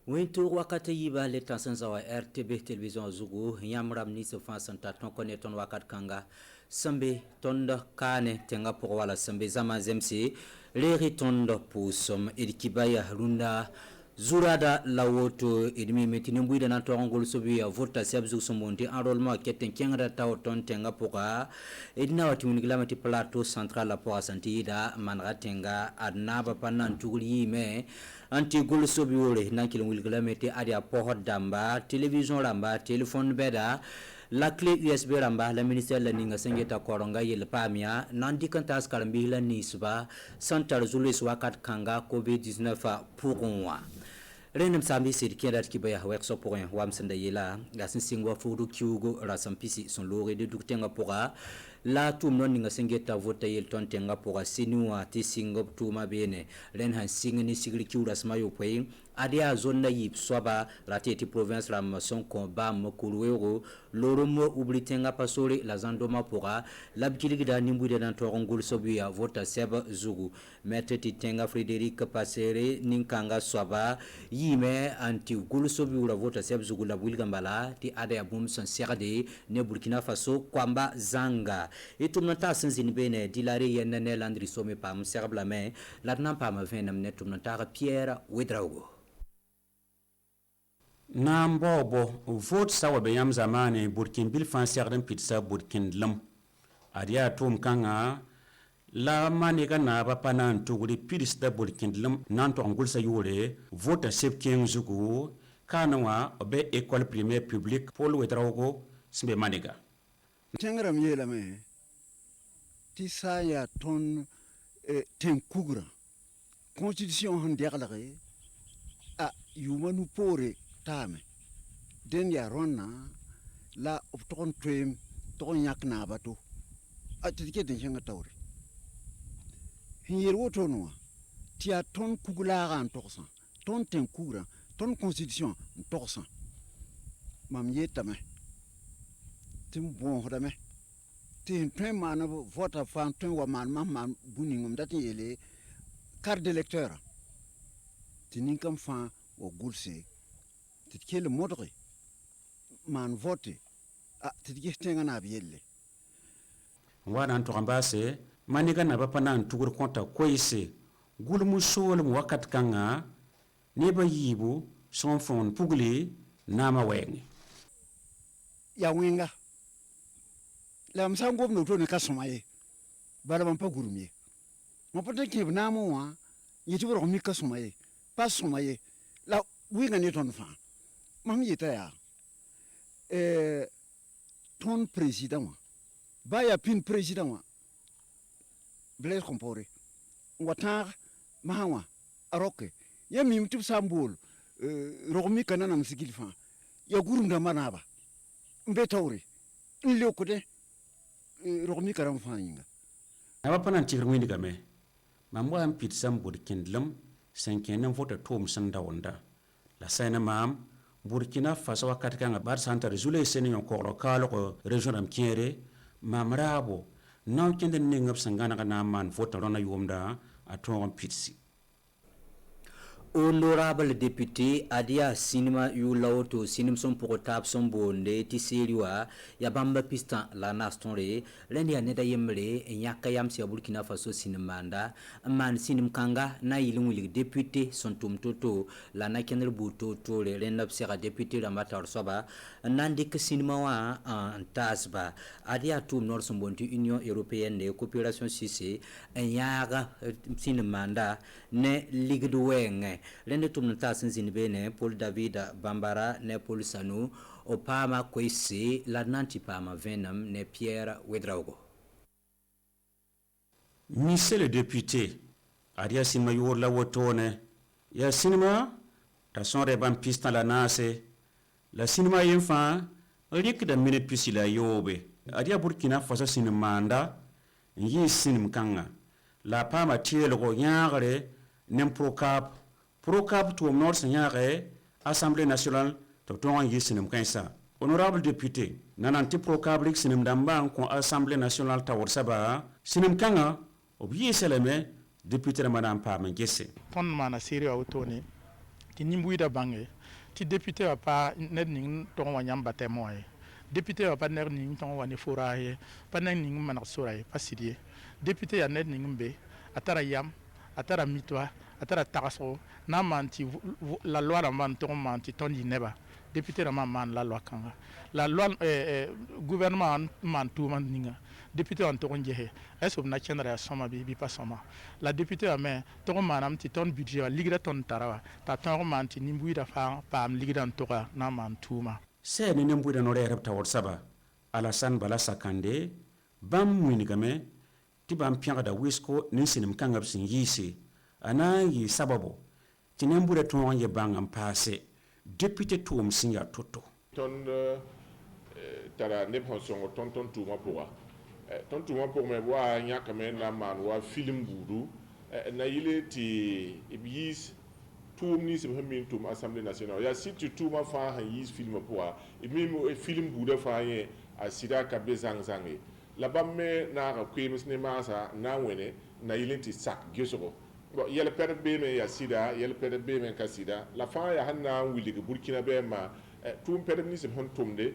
Wintu wakati yiba le tansanza wa RTB television zugu yamram ni se fa santa ton kone ton wakat kanga sambe tonda kane tenga pour wala sambe zama zemsi leri tonda pusom edikibaya runda zurada lawoto edmi metini mbuida na tongol sobi ya vota sebzu somonti enrôlement keten kengra taw ton tenga poka edina wati muniglamati plateau central la poa santida manra tenga adnaba panan tuguli me anti gol sobi wole na kilo wilglamati adia poho damba television ramba telephone beda la clé USB ramba la ministère la ninga sengeta koronga yel pamia nandi kantas karambi la nisba santar zulis wakat kanga covid-19 pour moi renem sambi sir kiadat kibaya workshop pour un wam senda yela la singwa fudu kiugo rasampisi son lore de duktenga pora la tum non ninga sengeta vota yel ton tenga pora sinua ti singop tuma bene ren han singni sigri kiura smayo pay adia zone yip swaba rateti province ram son combat mokulwero loromo ublitenga pasori la zandoma pora labkiligida nimbude dan torongol sobuya vota seba zugu meteti tenga Frédéric Passere ninkanga swaba yime anti gulusobi ura vota seba zugu la bulgambala ti adia bum son serade ne Burkina Faso kwamba zanga etumnata sanzini bene dilare yenene landri some pam serblame la pam venam netumnata Pierre Wedraugo Nambobo vote sawa beyam zamane Burkin bil fansiyarden pizza Burkin lam adia tum kanga la maniga na papanan tuguri pidis da Burkin lam nan to angul sa yore vote sep ken zugu kanwa be école primaire publique Paul Wedraogo simbe maniga tengram yela me ti sa ya ton ten kugra constitution han derlare a yumanu pore tame den ya ronna la opton twem to nyak na bato atike den jenga tawri hinyer woto no ti a ton kugula ran toxan ton ten kugra ton constitution toxan mam yetame tim bon hodame tin twem man vote fan twem wa man buningum datin yele carte d'électeur tinin kam fan o gulse titke le modre man vote a titke tenga na bielle wana to ambase maniga na bapana tugur konta koise gulmu sol mu wakat kanga ne ba yibu son fon pugli nama wengi ya winga la msango no to ne kasomaye bala man pa gurumye mo pata ke na mo wa yiti ro mi kasomaye pas somaye la winga ne ton fa mam yita ya ton président ba ya pin président Blaise Compaoré watar mahawa aroke ya mim tib sambol romi kanana msigil fa ya gurunda manaba mbe tawri nle ko de romi karam fa yinga aba panan tigri diga me mamwa am pit sam Burkin lam sankenan vota tom sanda wonda la sayna mam Burkina Faso wakat kanga bar santa rezule seni yon koro kalo region am kiere mamrabo non kende ningap sangana kana man vota rona yomda aton pitsi. Honorable député Adia Sinima Yulaoto Sinimson pour tap son bonde tisiriwa ya bamba pistan la nastonre lendi aneda yemle nyakayam si Burkina Faso sinimanda man sinimkanga na ilunguli député son tumtoto la nakenel buto to le renap sera député la matar soba nandik sinima wa en tasba Adia tum nor son bonti Union européenne de coopération cissé nyaga sinimanda ne ligue de weng lende tumnata sinzini bene Paul David Bambara ne Paul Sanu opama kwese la nanti pama venam ne Pierre Wedraogo. Monsieur le député Adia Sinima la wotone ya sinima ta son reban pistan la nase la sinima yenfa rik da minute pisi la yobe Adia Burkina Faso sinimanda yi sinim kanga la pama tielo go nyagre nem Procap to nord senyare Assemblée nationale to ton yi sinim kansa honorable député nananti procap sinim damba ko Assemblée nationale tawor saba sinim kanga obiye seleme député de madame pa mengese ton mana sérieux autoné ti nimbuida bange ti député wa pa ned ning tong wa nyam batemo ye député wa pa ned ning tong wa ni fura ye pa ned ning manak sura ye pa sidie député ya ned ning be atara yam atara mitwa atara takaso na manti la loi la man tong manti ton di neba député la man la loi kanga la loi gouvernement man tout man ninga député on tong jehe est-ce que na chendra soma bi pas soma la député a mais tong manam ti ton budget wa ligra ton tarawa ta tong manti nimbu da fa pam ligra to ka na man tuma se ne nembu da no re repta saba Alassane Bala Sakande bam mwinigame ti bam pianga da wisko ni sinim kangab sin yisi ana yi sababu ti nembu da ton ye bangam passé député toum sin ya toto ton tara ne pension ton tuma pour ton tuma pour me voir nya kame na man wa film budu na yile ti ibis tum ni se min tum assemblée nationale ya si tu tuma fa han yis film pour et même film budu fa ye a sida ka bezang zangi la bamme na ka kwemis ne masa na wene na yile ti sak gesoro bon yele pere be me ya sida yele pere be me ka sida la fa ya hanna wili ke burkina be ma tum pere ni se hon tumde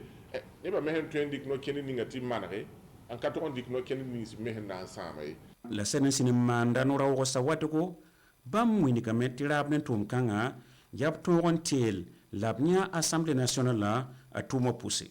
e ba mehen trendik no keni ni ngati manare an ka to dik no keni ni se mehen na samay la sene sinim manda no rawo sawatuko bam winigame ti rabne tum kanga yap to on tel labnya assemblée nationale la atuma poussé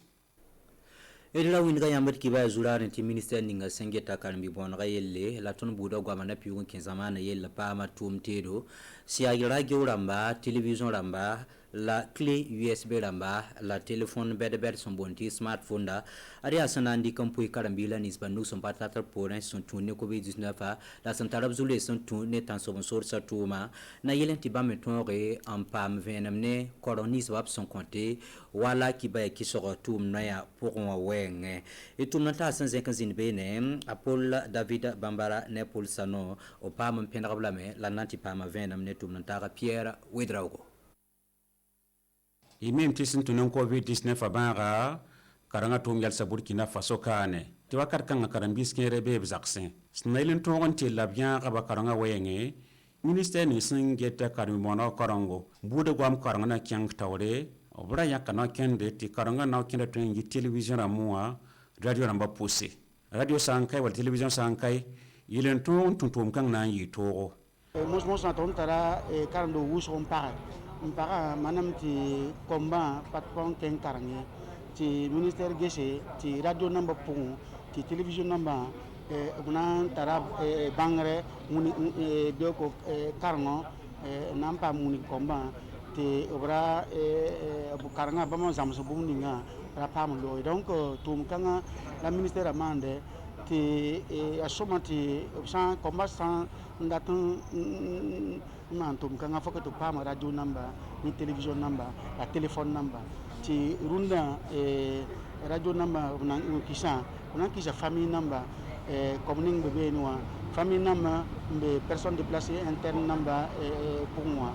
edira winga yambat kiba zulare ti ministère ninga sengeta kalmi bon rayelle la ton buda gwa mana piun kin zamana yella pa ma tum tedo si agira ramba télévision ramba la clé USB ramba la téléphone bed son bonti smartphone da ari asana ndi kampu karambila nisba nu son patata pour son tourner covid-19 la santarab zule son tourner tan son source tuma na yelen ti ba metonre en pam venamne coronis wap son compté wala ki ba ki soro tum na ya pour wa wenge et tum na ta san zekanzin bene apol David Bambara ne pol sano o pam pendrablame la nanti pam venamne tum na ta Pierre Wedraugo i mem ti sin tunan covid-19 abanga karanga tum yal sa Burkina Faso kane ti wakar kanga karambis kere be zaksin snailin tongon ti labyan aba karanga wayenge ministère ni sin geta karmi mono karango bude gwam karanga na kyang tawre obra yakana kende ti karanga na kende tun yi television amua radio namba poussé radio sankai wal television sankai yilen ton tuntum kang na yi togo mos na ton tara karando wuson pa mpaka manam ti combat patron ken karange ti ministère gese ti radio number pung ti television number guna tara bangre muni do ko karango nampa muni combat ti obra bu karanga ba mo zamso bu ninga rapam lo donc tum kanga la ministère amande ti asomati sans combat sans ndatun mantum kanga foka to pama radio number ni television number la telephone number ti runda radio number una kisha famille number communing bebe noa famille number be personne déplacée interne number pour moi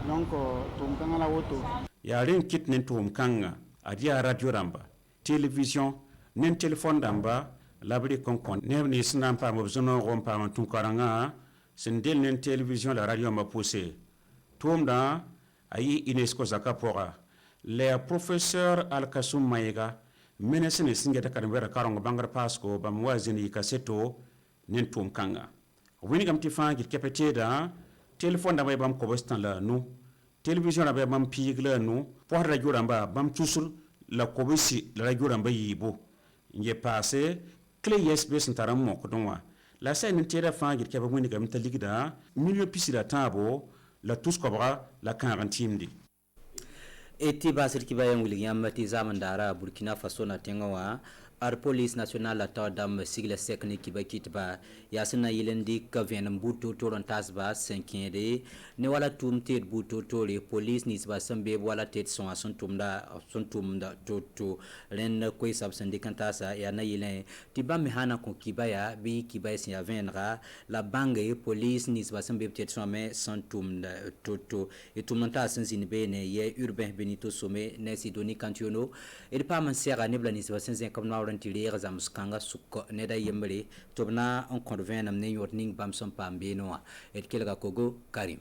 donc tum kanga la woto ya ren kit nen tum kanga adia radio ramba television nen telephone ramba labri konkon ne ni sinan pa mo zono rom pa man tum karanga sendel nen télévision la radio ma poussé tomda ayi UNESCO zakapora le professeur Al-Kassoum Maïga menesene singeta karambera karongo bangar pasko bamwazini kaseto nen tum kanga wini gam tifangi kepeteda téléphone da bay bam ko bostan la nu télévision da bay bam pigla nu por radio ramba bam tusul la kobisi la radio ramba yibo nge passé clé USB santaram mo ko donwa la scène tira fangir ke ba woni gam ta ligda milieu pisila tabo la tous kobra la quarantaine eti basir kibayam william ti zamandara Burkina Faso na tengawa ar police national la tadam sigla sekni kibakitba yasina yilendi ka venam buto toron tasba 5e ne wala tumte buto tore police nisba sambe wala tet son tumda toto ren ko sab syndicata sa ya na yilen tiba mi hana ko kibaya bi kibaya sin ya venra la bangue police nisba sambe tet son me son tumda toto et tumanta sanzine bene ye urbain benito sommet ne sidoni cantiono et pas man sera ne blanis va sen comme na rentili razam skanga sukko ne da yembre tobna on convient amne yorning bam son pambe no et kelga kogo Karim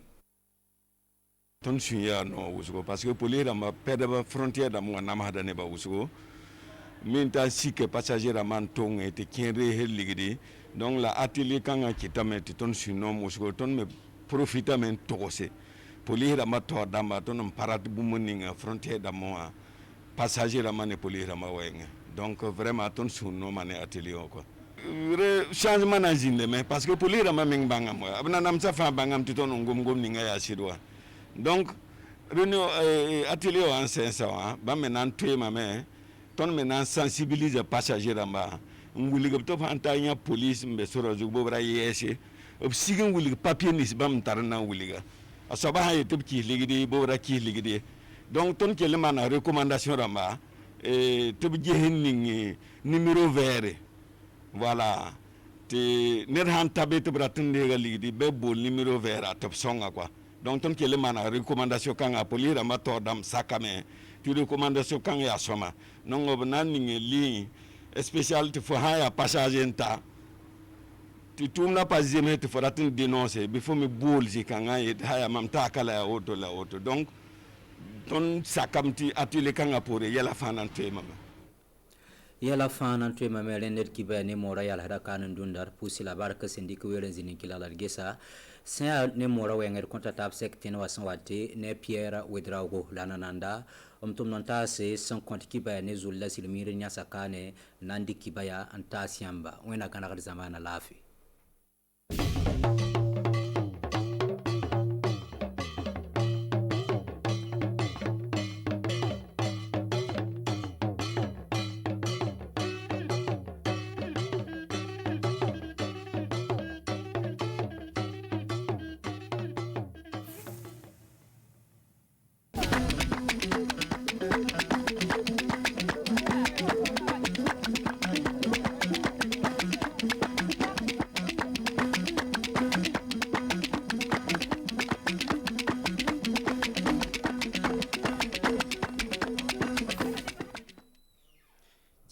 ton sunya no usugo parce que police rama perde ba frontière da mo nama hada ne ba usugo min ta sike passager man tong et kenre hel ligidi donc la atelier kanga kitame ton suno usugo ton me profita men togose police rama to dama ton parat bu moninga frontière da mo passager rama ne police rama wenge donc vraiment ton suno mané atelier quoi changement na jinde mais parce que police rama ming bangam abna nam sa fa bangam ti ton ngom ninga ya sidwa donc réunion atelier en 500 ba maintenant tuer ma main ton maintenant sensibiliser passager ramba nguli ga to fantanya police mbe soro ju bobra yesi obsigin nguli papier nis bam tarna nguli ga asaba ha yete ki ligidi bobra ki ligidi donc ton ke le mana recommandation ramba to bi jehin numéro vert voilà te ner han tabe to bratinde ga ligidi be bol numéro vert atop songa quoi donc ton ke le mana recommandation kan a police ramba to dam sakame ti recommandation kan ya soma non obna ni li spécial te fo haya passager nta ti tumna pas jamais te fora tin dénoncer bi fo mi bol ji kan ay haya mam ta kala ya auto la auto donc ton sakamti atile kan a pour yela fanan te mama yala fanan to mama lenet ki bani mora yala hada kanan dundar pusi la baraka sindi ko welen zinin kilala gesa sa ne mora wenger konta tap sekten wasan wate ne Pierre Wedrago lanananda tum nonta se son konti ki bani zulla silmiri nya sakane nandi ki baya anta siamba wena kana gar zamana lafi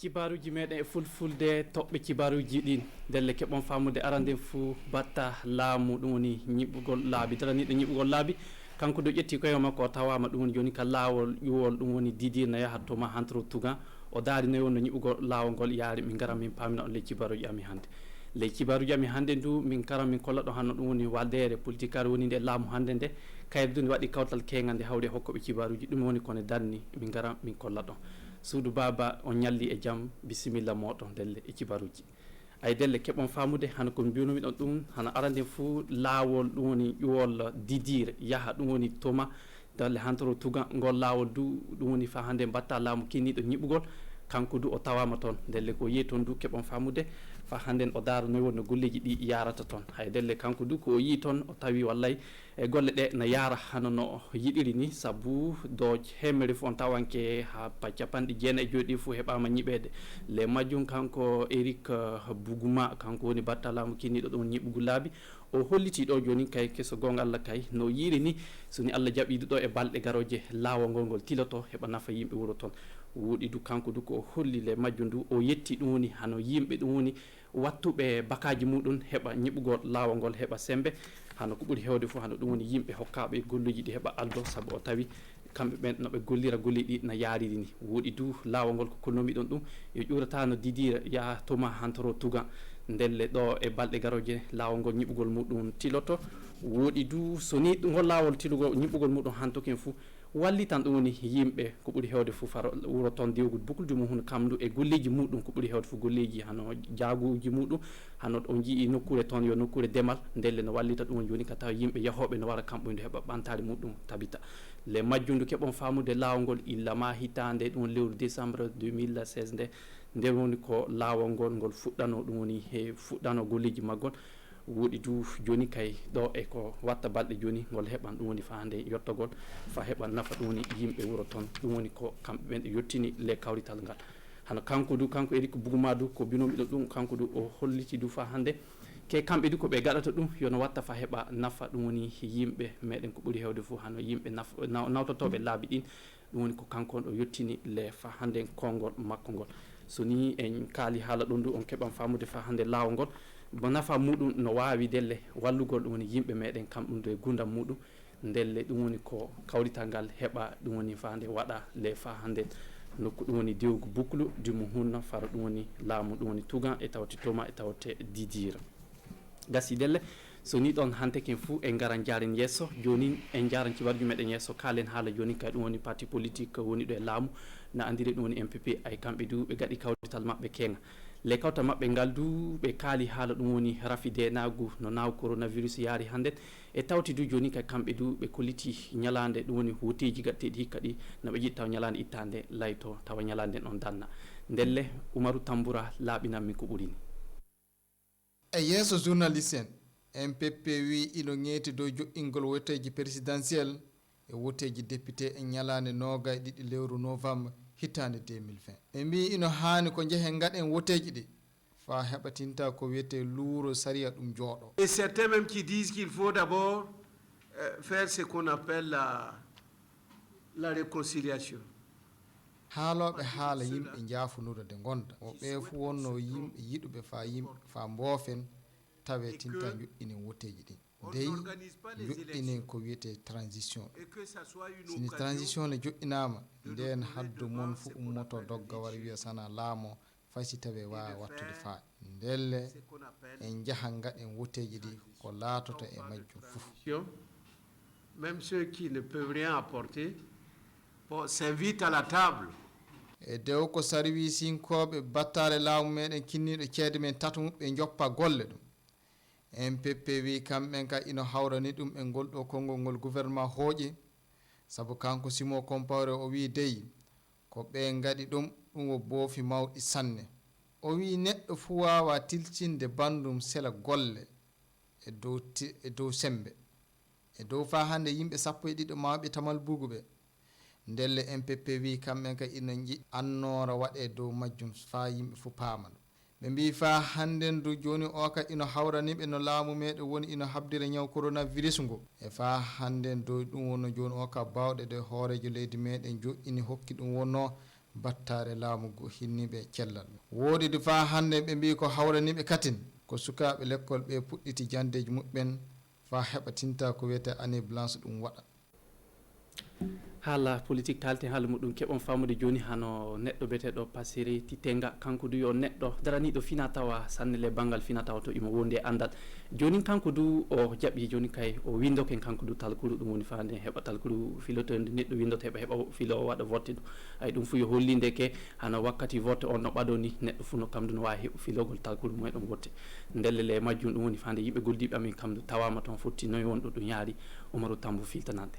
cibaruji meɗen e fulfulde toɓɓe cibaruji ɗin delle keɓon famude arande fou batta laamu ɗum woni ñiɓɓugol laabi daraniɗo ñiɓɓugol laabi kanko do ƴetti koye makko o tawama ɗum woni joni ka laawol ƴuwol ɗum woni didirna yahat to ma hantoro tugan o daari noyi wonno ñiɓɓugol laawol ngol yaari min garan min pamina on ley cibaruji ami hannde ley cibaruji ami hannde ndu min karan min kolla ɗo hanno ɗum woni waldere politique ar woni nde laamu hannde nde kayre nde waɗi kawtal kengal nde hawde hokkoɓe cibaruji ɗum woni kone darni min garan min kolla ɗon suudu baba on ñalli e jaam bisimilla moɗon delle e cibaruji ay delle keɓon famude hana ko mbinomi ɗon ɗum hana arande fou laawol ɗum woni ƴuwol didire yaaha ɗum woni toma dalle hantoro tugan ngol laawol du ɗum woni fa hande mbatta laamu kinniɗo ñiɓugol kanko du o tawama toon delle ko yi toon du keɓon famude fa hande o daara noy wonno golleji ɗi yarata toon hay delle kanko du ko o yi toon o tawi wallay e golle ɗe na yaara hano no yiɗiri ni saabu dooj hemere fof on tawanke ha capanɗe jeenayi e joyi ɗi fof heɓama ñiɓede le majjum kanko Eric Bougouma kanko woni battalamu kinniɗo ɗon ñiɓugol laabi o holliti ɗo joni kay keso gonga Allah kay no yiiri ni soni Allah jaɓiɗo ɗo e balɗe garoje laawol ngol tiloto heɓa nafa yimɓe wuuro toon wuuɗi du kanko du ko holli le majjum du o yetti ɗum woni hano yimɓe ɗum woni wattuɓe bakaji muɗum heɓa ñiɓugol laawol ngol heɓa sembe hano ko ɓuuri hewde fof hano ɗum woni yimɓe hokkaɓe golluji ɗi heɓa aldo saabu o tawi kamɓe ɓen noɓe gollira golli ɗi na yaariri ni wuuɗi du laawol ngol ko konnomi ɗon ɗum yo ƴurata no didira yaha toma hantoro tugan ndelle ɗo e balɗe garoje laawol ngol ñiɓugol muɗum tiloto woɗi du so ni ngol laawol tilugol ñiɓugol muɗum hantoken fou wallitan ɗum woni yimɓe ko ɓuuri hewde fou faro wuro toon diwgol bukilde mum hono kamdu e golleji muɗum ko ɓuuri hewde fou golleji hano jaaguji muɗum hano o jii nokkure toon yo nokkure demal ndelle no wallita ɗum woni joni ka taw yimɓe yahoɓe no wara kamɓoyde heɓa ɓantade muɗum tabita le majjundu keɓon famude laawol ngol illama hitande ɗum lewru décembre 2016 nde nde woni ko laawol ngol ngol fuɗɗano ɗum woni he fuɗɗano golleji maggol wuuɗi du joni kay ɗo e ko watta balɗe joni ngol heɓan ɗum woni fa hande yettogol fa heɓa nafa ɗum woni yimɓe wuuro toon ɗum woni ko kamɓe ɓen ɗe yettini le kawrital ngal hano kanko du kanko Eric Bougouma du ko binomi ɗo ɗum kanko du o holliti du fa hande ke kamɓe du koɓe gaɗata ɗum yono watta fa heɓa nafa ɗum woni yimɓe meɗen ko ɓuuri hewde fo hano yimɓe nawtotoɓe laabi ɗin ɗum woni ko kanko on o yettini le fa hande konngol makko ngol so ni en kaali haala ɗon du on keɓan famude fa hande laawol ngol bo nafa muɗum no wawi delle wallugol ɗum woni yimɓe meɗen kamɗum do e gurdam muɗum ndelle ɗum woni ko kawrital ngal heɓa ɗum woni fande waɗa le fa hande nokku ɗum woni dewgu boucle dumo hunna fara ɗum woni laamu ɗum woni tugan e tawte toma e tawte didira gasi delle so ni ɗon hante ken fou e garan jaren yesso joni en jaran cibarji meɗen yesso kalen haala joni kay ɗum woni parti politique woni ɗo e laamu na andiri ɗum woni MPP ay kamɓe du ɓe gaɗi kawrital mabɓe kenga les kawta mabɓe ngal du ɓe kaali haala ɗum woni rafide nagu no naw coronavirus yaari hande e tawti du joni kay kamɓe du ɓe kolliti ñalande ɗum woni hoteji gatteɗi hikka ɗi noɓe jiɗi taw ñalande ittande layto tawa ñalande ɗon danna ndelle Oumarou Tamboura laaɓinanmi ko ɓurini e yeeso journaliste en MPP wi ino ŋeeti dow joƴƴingol woteji présidentiel e woteji député e ñalande noga e ɗiɗi lewru novembre hitande 2020 ɓe mbi ino haani ko jeehen gaɗen woteji ɗi fa heɓatinta ko wiyete luuro saria ɗum jooɗo. Et certains même qui disent qu'il faut d'abord faire ce qu'on appelle la réconciliation. haaloɓe haala yimɓe jaafunude nde gonda o ɓe fu wonno yimɓe yiɗuɓe fa yimɓe fa mboofen tawe tinta joƴƴinen woteji ɗin dey joƴƴinen ko wiyete transition sini transition ne joƴƴinama nden haddu mon fu ummoto dogga wara wiya sana laamo faysi tawe wawa wattude fa ndelle en jahan gaɗen woteji ɗi ko laatoto e majjum fof. Même ceux qui ne peuvent rien apporter s'invitent à la table. e dew ko sarwisinkoɓe battale laamu meɗen kinniɗo ceede men tatamuɓe joppa golle ɗum MPP wi kamɓen ka ino hawrani ɗum e ngol ɗo konngol ngol gouvernement hooƴi saabu kanko Simo Compaoré o wi dey ko ɓe gaɗi ɗum o boofi mawɗi sanne o wi neɗɗo fu wawa tiltinde bandum sela golle e dow sembe e dow fa hande yimɓe 12 mawɓe tamal bugu ɓe ndelle MPP wi kamɓen ka ina jiɗi annora waɗe dow majjum fa yimɓe fu paamano ɓe mbi fa hannden du joni o ka ino hawraniɓe no laamu meɗen woni ino habdira ñaw coronavirus ngo e fa hannden dow ɗum wonno joni o ka bawɗe de hoorejo leydi meɗen joƴƴini hokki ɗum wonno battare laamu go hinniɓe cellal woodi du fa hande ɓe mbi ko hawraniɓe katin ko sukaɓe l'école ɓe puɗɗiti jandeji muɓɓen fa heɓa tinta ko wiyete année blanche ɗum waɗa haala politique talten haala muɗum keɓon famude joni hano neɗɗo beteɗo Passiré Titenga kanko du yo neɗɗo daraniɗo fina tawa sanne le banggal fina tawa to imo wondi e andal joni kanko du o jaɓi joni kay o windoken kanko du talkuru ɗum woni fande heɓa talkuru filotode neɗɗo windoto heɓa filo o waɗa votte ɗum ay ɗum fu yo hollinde ke hano wakkati votte on no ɓaɗo ni neɗɗo fu no kamdu no wawi heɓa filogol talkuru mumeɗon votte ndelle le majjum ɗum woni fande yimɓe goldiɓe amin kamdu tawama toon fotti noyi wonɗo ɗum yaari Oumarou Tambo filtanande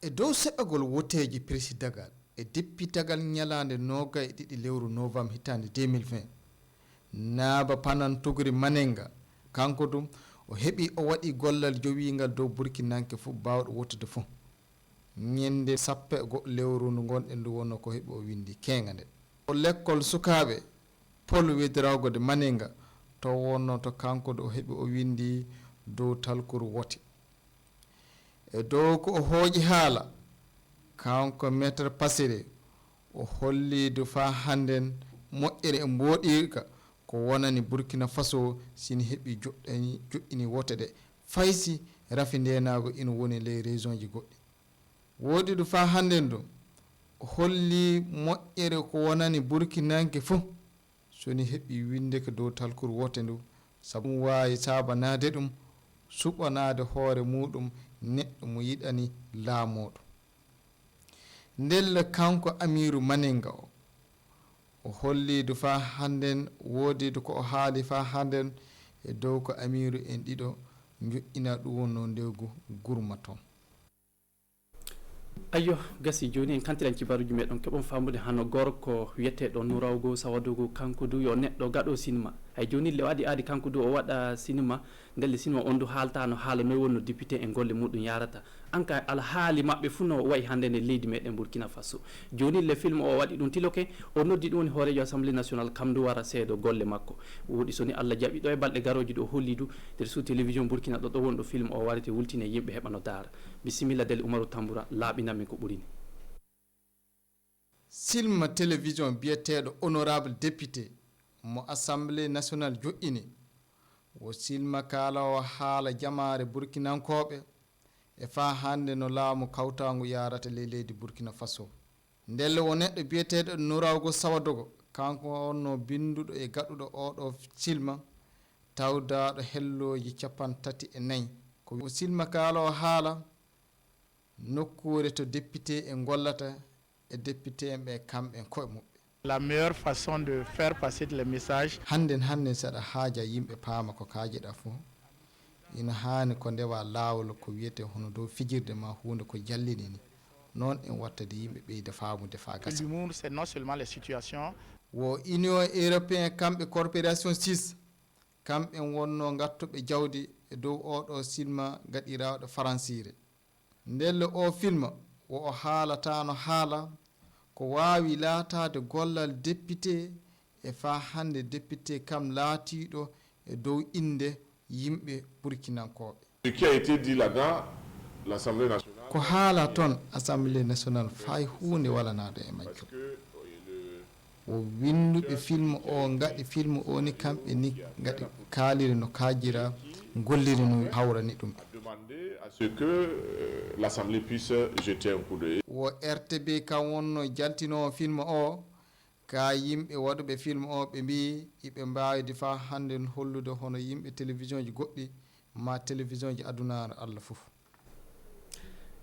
e dow seɓɓagol woteji présidagal e déppitagal ñalande noga e ɗiɗi lewru novembre hitande 2020 naaba panantogori manenga kanko dum o heɓi o waɗi gollal jowingal dow burkinanke fof bawɗo wottude fof ñande 10 lewru ndu gonɗen ndu wonno ko heɓi o windi kenga nde o l'école sukaɓe Paul Wedrawgo de manenga to wonno to kanko do o heɓi o windi dow talkuru wote e dow ko o hooƴi haala kanko maître Passiré o hollidu fa hannden moƴƴere e mbooɗirga ko wonani Burkina Faso sini heɓi joƴƴini wote ɗe faysi rafi ndenago ina woni ley région ji goɗɗi woodi du fa hannden du o holli moƴƴere ko wonani burkinanke fof soni heɓi winde ko dow talkuru wote ndu sabu wawi sabanade ɗum suɓanade hoore muɗum neɗɗo mo yiɗani laamoɗo ndelle kanko Amirou Manenga o hollidu fa hannden woodidu ko o haali fa hannden e dow ko Amirou en ɗiɗo joƴƴina ɗum wonno ndewgu gurma toon ayyo gasi joni en kantiran kibaruji meɗon keɓon famude hano gorko wiyeteɗo Nourawgo Sawadogo kanko du yo neɗɗo gaɗo cinéma hay joni le waɗi aadi kanko du o waɗa cinéma ndelle cinéma on du haaltano haala noy wonno député en golle muɗum yarata anka ala haali mabɓe fu no wayi hande ne leydi meɗen Burkina Faso joni le film o waɗi ɗum tiloke o noddi ɗum woni hoorejo assemblée nationale kam du wara seedo golle makko woɗi soni Allah jaɓi ɗo e balɗe garoji ɗo holli du nder sous télévision Burkina ɗo wonɗo film o warite wultine yimɓe heɓa no daara bisimilla del Oumarou Tamboura laaɓinami ko ɓurini silma télévision biyeteɗo honorable député mo assemblée nationale joƴƴini wo silma kala o haala jamare burkinankoɓe e fa hande no laamu kawtagu yarata ley leydi burkina faso ndelle o neɗɗo biyeteɗo Nourawgo Sawadogo kanko onno binduɗo e gaɗuɗo oɗo silma tawdaɗo helloji 34 ko silma kala o haala nokkure to député en gollata e député en ɓe kamɓe koye mabɓe. La meilleure façon de faire passer le message handen saɗa haaja yimɓe paama ko kaajeɗa fo ina haani ko ndewa laawol ko wiyete hono dow fijirde ma hunde ko jallini ni noon en wattade yimɓe ɓeyda faamude fa gasa. L'humour c'est non seulement les situations wo union européen kamɓe coopération 6 kamɓe wonno gattuɓe jawdi e dow oɗo silma gaɗiraɗo faransire ndelle o filma wo o haalatano haala ko wawi laatade gollal député e fa hande député kam laatiɗo e dow inde yimɓe burkinankoɓe. Ce qui a été dit là-dedans, l'Assemblée nationale ko haala toon assemblée nationale fay hunde walanade e majjum o winduɓe film o gaɗi film o ni kamɓe ni gaɗi kaaliri no kaajira golliri no hawrani ɗum demander à ce que l'Assemblée puisse jeter un coup d'œil. wo RTB kam wonno jaltinowo film o ka yimɓe waɗuɓe film o ɓe mbi iɓe mbawide fa hande hollude hono yimɓe télévision ji goɗɗi ma télévision ji adunaru Allah fof.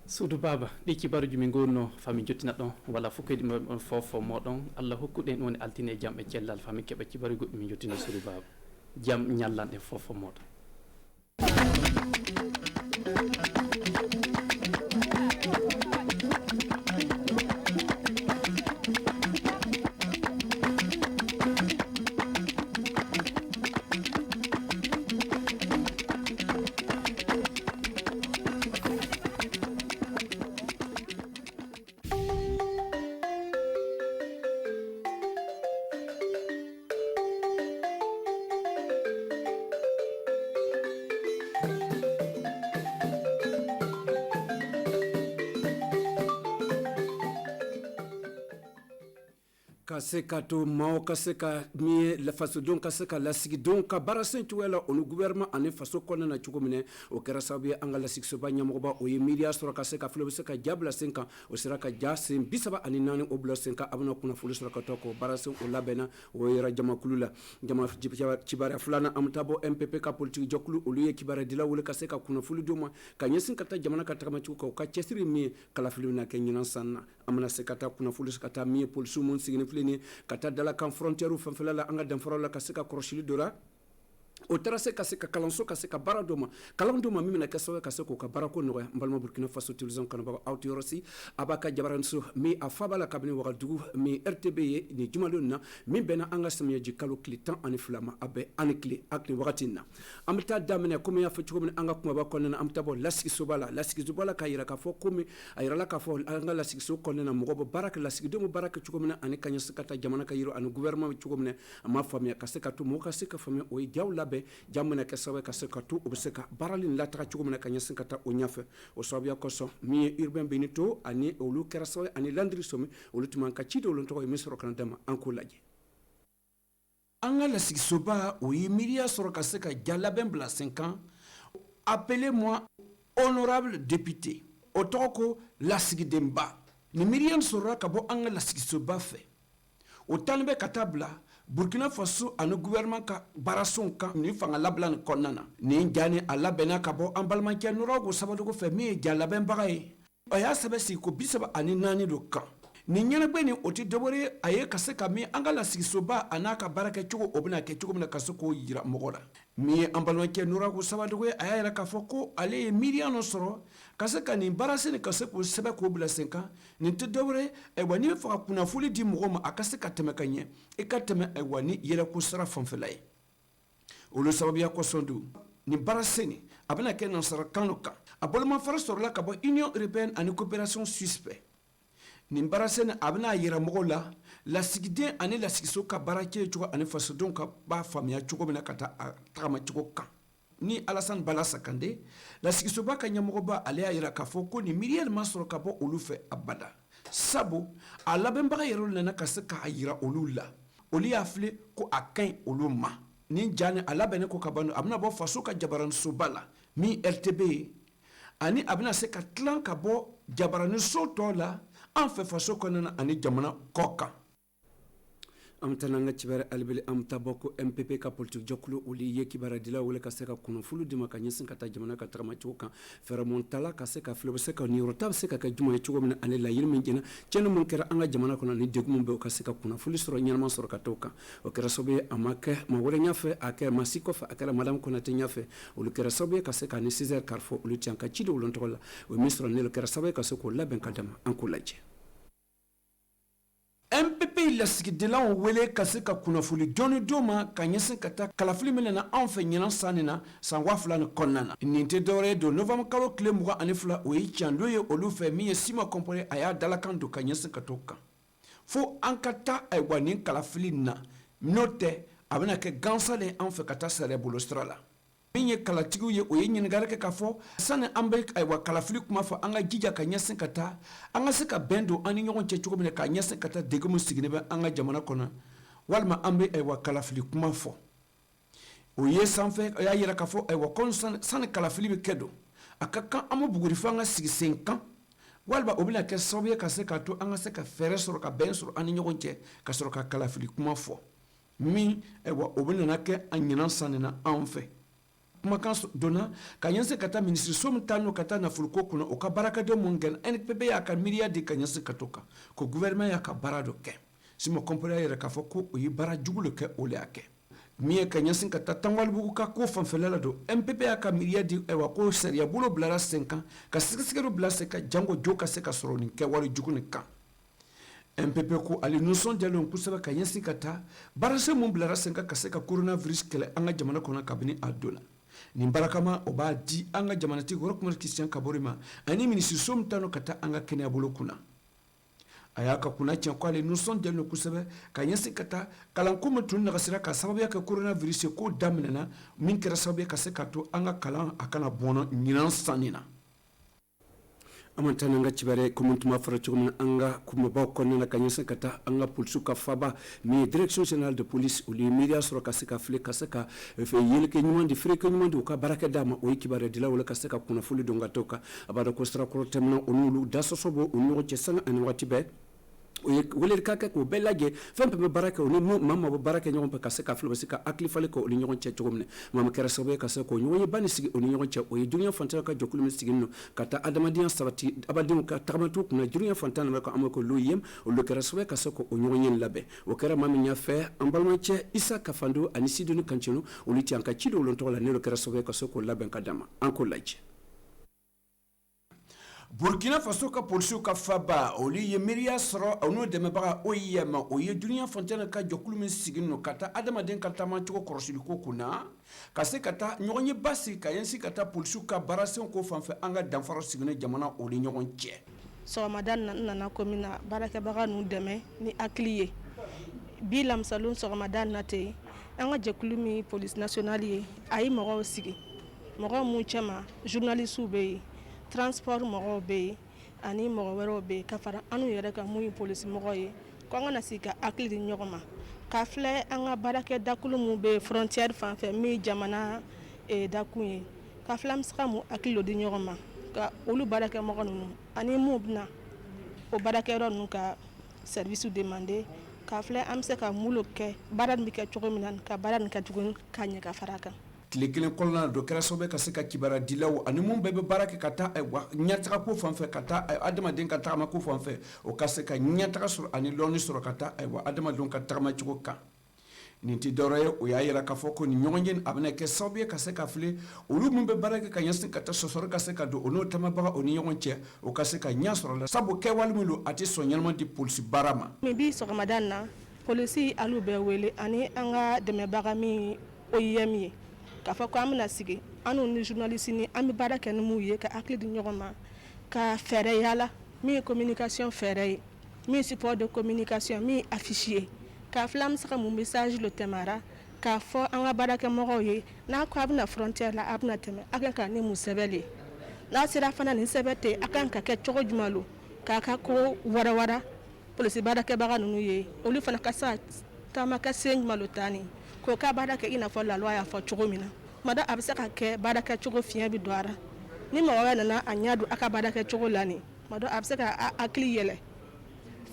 Soudou Baba ɗi kibaruji min gonno fami jottina ɗon walla fukkoyɗi on fofo moɗon Allah hokkuɗen ɗon altine jam e cellal fami keɓa kibaru goɗɗi min jottina Soudou Baba jam ñallanɗe fofo moɗon. Kaseka to mao kaseka mie la faso don kaseka la sigi don ka barasen tuwela onu gouvernement ane faso kona na chuko mine o kera sabi anga la sigi soba nyamoba o ye media sura kaseka flo seka jabla senka o sira ka jasen bisaba ani nani oblo senka abuna kuna fulu sura ka toko barasen o labena o yera jama kulula jama cibara fulana amtabo MPP ka politique joklu o liye kibara dila wole kaseka kuna fulu doma ka nyesin kata jamana ka takama chuko ka chesiri mi kala fulu na kenyina sanna amana sekata kuna fulu sekata mi polisu mon sigine ni kata dala kan frontière fanfela la anga danfara la kaseka kroshili dora o tarase kaseka kalanso kaseka baradoma kalandoma mimina kaso kaseko ka barako no mbalma Burkina Faso tilzon kan baba autorasi abaka jabaranso mi afabala kabini wagadugu mi RTB ni jumalonna mi bena anga samya jikalo klitan ani flama abe ani kli akni wagatina amta damene comme ya fatu comme anga kuma ba konna amta bo lasiki sobala kayira ka fo comme ayira la ka fo anga lasiki so konna mo go baraka lasiki do mo baraka chukomna ani kanya sekata jamana kayiro ani gouvernement chukomna ma famia kaseka to mo kaseka famia o jawla jamana kesawe kaseka tu obseka baralin la taka chugumna kanya sinkata onyafe o sabia koso mi urbain benito ani olu kerasawe ani landri somi olu tumanka chido olu to emisro kana dama ankulaje anga la siksoba o yimiria soro kaseka jalaben bla 5 ans appelez-moi honorable député otoko la sigidemba ni miriam soro kabo anga la siksoba fe o tanbe katabla Burkina Faso anu gouvernement ka barason kan ni fanga lablan konnana ni jani alla bena ka bo ambalman ke Nourawgo Sawadogo fe mi jalaben bagaye aya sabe si ko bisaba ani nani do kan ni nyana gbe ni oti dobore aye kaseka mi angala sigisoba anaka baraka chugo obna ke chugo na kasoko yira mogola mi ambalman ke Nourawgo Sawadogo aya ka foko ale miliano soro kaseka ni barase ni kaseko sebe ko bla 5 ans ni te dobore e wani fa kuna fuli di mogoma akaseka temekanye e ka teme e wani yela ko sara fanfelay olu sababiya ko sondu ni barase ni abana ke nan sara kanoka abolma fara soro la ka bo union européenne ani coopération suisse ni barase ni abana yira mogola la sigide ani la sigiso ka barake chugo ani faso donc ba famia chugo mena kata takama chugo kan ni Alassane Bala Sakandé la sigisoba ka nyamogoba ale ayira ka foko ni miriel masoro ka bo olufe abada sabo ala bembaga yero lena ka seka ayira olula oli afle ko akan oluma ni jani ala bene ko kabano abna bo faso ka jabaran subala mi RTB ani abna se ka tlan ka bo jabaran so tola en fait faso konana ani jamana koka amtananga cibere albeli amta boko MPP ka politique jokulu uli ye kibara dila wole ka se ka kunafulu dima ka nyesin ka ta jamana ka trama chuka feramontala ka se ka flebo se ka ni rotab se ka juma chugo min ane la yirmin jina cenu mun kera anga jamana kono ni degum be ka se ka kunafulu soro nyalma soro ka toka o kera sobe amake ma wole nyafe ake masiko fa akela madam kona te nyafe ulu kera sobe ka se ka ni 6h carfo ulu tianka chido ulon tola o ministre ne le kera sobe ka se ko laben kadama ankulaje MPP la sigidela o wele ka se ka kunafuli joni doma ka nyese kata kalafili melena anfe nyana sanina san wafla ne konnana ninte dore do novembre kalo kle muga anifla o yi chando ye olufe miye sima kompore aya dalakan do ka nyese katoka fo ankata ay wani kalafili na note abana ke gansale anfe kata sere bolostrala minye kalatigu ye o yin ngara ke kafo sane ambe ay wa kalafili kuma fo anga jija ka nyesen kata anga se ka bendo ani nyogon che chugo ka nyesen kata degumu sigine be anga jamana kona walma ambe ay wa kalafili kuma fo o ye sanfe ya yira kafo ay wa kon sane kalafili be kedo akaka amu buguri fo anga sigi 5 ans walba obila ke sobe ka se ka to anga se ka fere soro ka ben soro ani nyogon che ka soro ka kalafili kuma fo mi ay wa obila na ke anyina sanena anfe kumakan dona ka yanse kata ministre som tano kata na fulko kuna o ka baraka de mongen NPP ya ka miria de ka yanse katoka ko gouvernement ya ka barado ke simo kompora ya ka foko o yi bara jugulu ke ole ake miye ka yanse kata tangwal bugu ka ko fanfelala do MPP ya ka miria de e wa ko seria bulo blara 5 ans ka siksikero blase ka jango joka se ka soroni ke walu jugune ka MPP ko ali nuson jalon kusaba ka yanse kata barase mun blara 5 ans ka se ka coronavirus kele anga jamana kona kabini adola ni barakama o ba di anga jamanati goro kuma Christian Kaborima ani ministre som tano kata anga kenya bolo kuna ayaka kuna chen kwale nuson delno kusabe ka yensi kata kalan kuma tun na kasira ka sababu ya ka coronavirus ko damnena min kera sababu ya ka se kato anga kalan akana bono nyinan sanina amantana nga cibare komuntuma fara cugumna anga kuma ba konna kanyesa kata anga pulsu ka faba mi direction générale de police ou les médias sur ka seka fle ka seka fe yele ke nyuma di freke nyuma di ka baraka dama o ikibare dila wala ka seka kuna fuli donga toka abada ko stra ko temna onulu dasosobo onulu ci sanga an wati be wele kaka ko belage fempe be baraka oni mama bo baraka nyon pe kase ka flo sika akli fale ko oni nyon che chogomne mama kera sobe kase ko nyon bani sigi oni nyon che o dunya fantana ka jokulu sigi no kata adamadian sabati abadim ka tamatu na dunya fantana ko amako loyem o lo kera sobe kase ko o nyon labe o kera mami nya fe ambalma che isa kafando anisi dunu kanchino o liti anka chido lo ntola ne lo kera sobe kase ko labe kadama anko laje Burkina Faso ka polisi ka faba oli ye miria soro onu de meba oyema oye dunia fontana ka jokulu min sigino kata adamaden kata man tuko korosili ko kuna kase kata nyonye basi ka yensi kata polisi ka barasen ko fanfe anga danfaro sigino jamana oli nyon che so madan na komina baraka baga nu deme ni akliye bilam salon so madan nate anga jokulu mi police nationale ayi mo sigi mo mu chama journaliste be transport mo be ani mo wero be kafara anu yere ka muy police mo ye ko ngana sika akli di nyogoma ka fle anga barake dakulu mu be frontière fan fe mi jamana e dakuye ka flam ska mu akli di nyogoma ka olu barake mo kanu ani mu bna o barake ron ka service demandé ka fle am se ka mulo ke barad mi ka chogominan ka barad ka tugun kanya ka faraka tile kelen kɔnɔna do kɛra sababu ka se ka kibara dilaw ani mun bɛɛ bɛ baara kɛ ka taa ɲɛtaga ko fan fɛ ka taa adamaden ka tagama ko fan fɛ o ka se ka ɲɛtaga sɔrɔ ani lɔnni sɔrɔ ka taa adamadenw ka tagama cogo kan nin ti dɔwɛrɛ ye o y'a yira k'a fɔ ko nin ɲɔgɔn ye a bɛna kɛ sababu ye ka se ka fili olu min bɛ baara kɛ ka ɲɛsin ka taa sɔsɔrɔ ka se ka don o n'o tamabaga o ni ɲɔgɔn cɛ o ka se ka ɲɛ sɔrɔ la sabu kɛwale min don a tɛ sɔn ɲɛnama di polisi baara ma. min bi sɔgɔmada in na polisi alu bɛ wele ani an ka dɛmɛbaga min OIM ye k'a fɔ ko an bɛna sigi anu ni journaliste ni an bɛ baara kɛ ni mun ye ka hakili di ɲɔgɔn ma ka fɛɛrɛ yala min ye communication fɛɛrɛ ye min ye support de communication min ye affiche ye k'a fila an bɛ se ka mun message lo tɛmɛra k'a fɔ an ka baarakɛmɔgɔw ye n'a ko a bɛna frontière la a bɛna tɛmɛ a kan ka ni mun sɛbɛn le n'a sera fana nin sɛbɛn tɛ a kan ka kɛ cogo jumɛn lo k'a ka ko warawara polisi baarakɛbaga ninnu ye olu fana ka se taama ka se ɲuman lo taa ni k'o ka baara kɛ i n'a fɔ laluwa y'a fɔ cogo min na mada a bɛ se ka kɛ baara kɛ cogo fiɲɛ bi don a ra ni mɔgɔ wɛrɛ nana a ɲɛ don a ka baara kɛ cogo la nin mada a bɛ se ka hakili yɛlɛ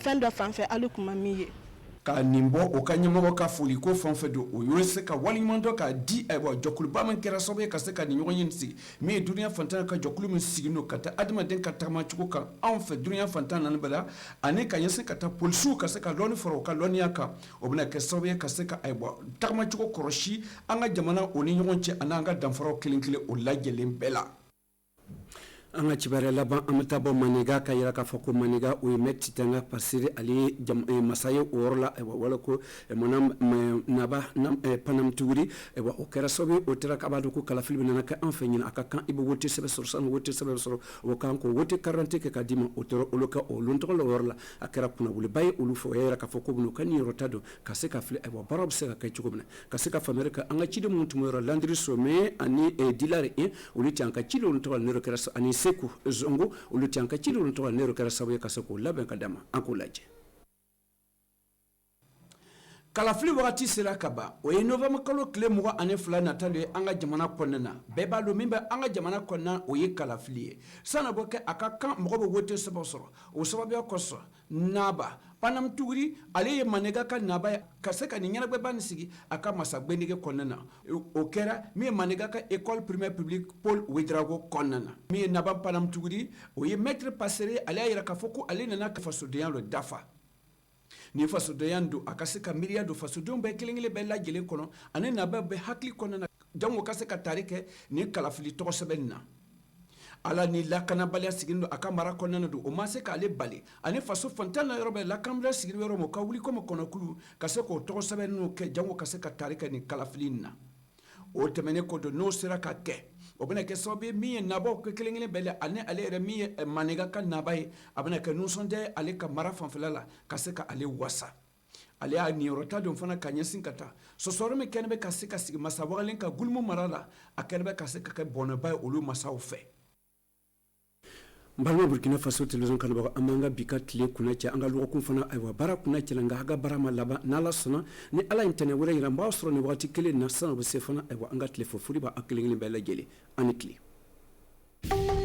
fɛn dɔ fan fɛ hali kuma min ye ka nin bɔ o ka ɲɛmɔgɔ ka foli ko fɛn fɛn don o y'o se ka waliɲuman dɔ k'a di jɔkuluba min kɛra sababu ye ka se ka nin ɲɔgɔn ye sigi min ye duniya fantan ka jɔkulu min sigi n'o ka taa adamaden ka tagamacogo kan anw fɛ duniya fantan naani bɛɛ la ani ka ɲɛsin ka taa polisiw ka se ka lɔnni fara o ka lɔnniya kan o bɛna kɛ sababu ye ka se ka tagamacogo kɔrɔsi an ka jamana o ni ɲɔgɔn cɛ ani an ka danfaraw kelen kelen o lajɛlen bɛɛ la. an ka kibaruya laban an bɛ taa bɔ maniga ka yira k'a fɔ ko maniga o ye mɛti tanga pasiri ale ye masa ye o yɔrɔ la wala ko naba panam tuguri o kɛra sababu o tɛra k'a b'a dɔn ko kalafili bɛ nana kɛ an fɛ ɲina a ka kan i bɛ wote sɛbɛn sɔrɔ sani wote sɛbɛn sɔrɔ o kan ko wote karante kɛ k'a d'i ma o tɔrɔ olu ka olu tɔgɔ la o yɔrɔ la a kɛra kunnawoliba ye olu fɛ o yɛrɛ k'a fɔ ko bɛn'o ka nin yɔrɔ ta dɔn ka se ka fili baaraw bɛ se ka kɛ cogo min na ka se ka faamuyali kɛ an ka ciden minnu tun bɛ yɔrɔ landiri somɛ ani dilari olu tɛ an ka ciden olu tɔgɔ la ne kɛra ani seku zongo olu tɛ an ka ciden olu tɔgɔ la ne kɛra sababu ye ka se k'o labɛn ka d'a ma an k'o lajɛ. kalafili wagati sera ka ban o ye novembre kalo tile 22 natalen ye an ka jamana kɔnɔna na bɛɛ b'a dɔn min bɛ an ka jamana kɔnɔna o ye kalafili ye san'a bɔ kɛ a ka kan mɔgɔ bɛ wote sɛbɛn sɔrɔ o sababuya kosɔn naba panam tuguri ale ye manega ka naba ye ka se ka nin ɲɛnabɛba nin sigi a ka masagbenege kɔnɔna na o kɛra min ye manega ka école primaire publique Paul Ouédraogo kɔnɔna na min ye naba panam tuguri o ye maître passeré ale y'a yira k'a fɔ ko ale nana fasodenya dɔ dafa ni fasodenya don a ka se ka miiriya don fasodenw bɛɛ kelen kelen bɛɛ lajɛlen kɔnɔ ani naba bɛɛ hakili kɔnɔna na jango ka se ka taari kɛ ni kalafili tɔgɔ sɛbɛn na ala ni lakanabaliya sigilen don a ka mara kɔnɔna don o ma se k'ale bali ani faso fantan na yɔrɔ bɛɛ lakanabaliya sigilen yɔrɔ ma o ka wuli komi kɔnɔkulu ka se k'o tɔgɔ sɛbɛn n'o kɛ jango ka se ka taari kɛ ni kalafili na o tɛmɛnen kɔ don n'o sera ka kɛ o bɛna kɛ sababu ye min ye nabaw kɛ kelen kelen bɛɛ la ani ale yɛrɛ min ye manega ka naba ye a bɛna kɛ nisɔndiya ye ale ka mara fanfɛla la ka se ka ale wasa ale y'a niyɔrɔta don fana ka ɲɛsin ka taa sɔsɔrɔ min kɛnɛ bɛ ka se ka sigi masa wagalen ka gulmu mara la a kɛnɛ bɛ ka se ka kɛ bɔnɛba ye olu masaw fɛ. n balima burkina faso television kanubagaw an b'an ka bi ka tile kunna cɛ an ka lɔgɔkun fana ayiwa baara kunna cɛla nka a ka baara ma laban n'ala sɔnna ni ala ye ntɛnɛn wɛrɛ yira n b'a sɔrɔ nin wagati kelen na sisan o bɛ se fana ayiwa an ka tile fɔ foli b'a kelen kelen bɛɛ lajɛlen an ni tile.